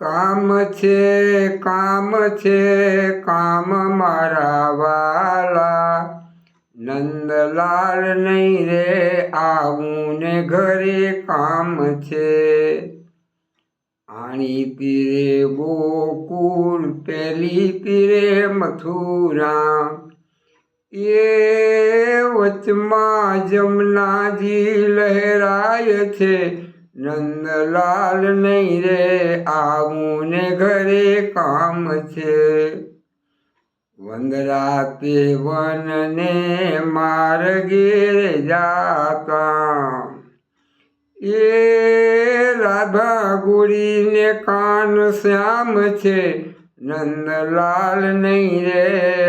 કામ છે કામ મારા વાલા, નંદલાલ નહીં રે આવું ને ઘરે કામ છે। આણી પીરે ગોકુળ પેલી પીરે મથુરા, એ વચમાં જમનાજી લહેરાય છે। નંદલાલ નહીં રે આવું ને ઘરે કામ છે। વંદરાતે વનને માર્ગે જાતા, એ રાધા ગોરીને કાન શ્યામ છે। નંદલાલ નહીં રે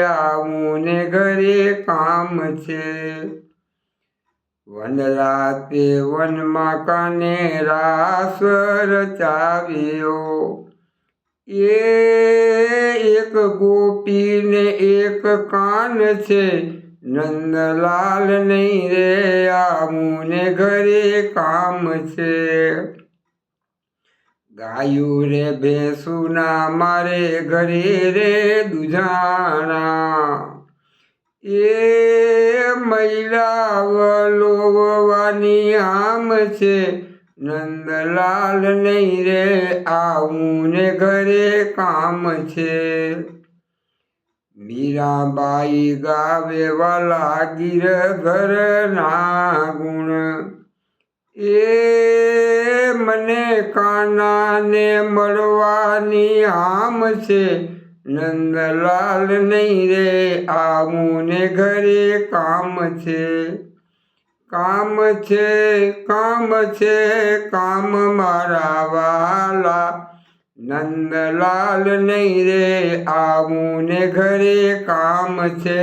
આવું ને ઘરે કામ છે। વનરાતે વનમાં કાને રાસ રચાવ્યો, એ એક ગોપીને એક કાન છે। નંદલાલ નહીં રે આવું ને ઘરે કામ છે। ગાયું રે ભેંસુના મારે ઘરે રે દુજાણા, એ મહિલા વલોવાની આમ છે। નંદલાલ નહીં રે આવું ને ઘરે કામ છે। મીરાબાઈ ગાવે વાલા ગિરધરના ગુણ, એ મને કાનાને મળવાની આમ છે। નંદલાલ નહીં રે આવું ને ઘરે કામ છે। કામ છે કામ મારા વાલા, નંદલાલ નહીં રે આવું ને ઘરે કામ છે।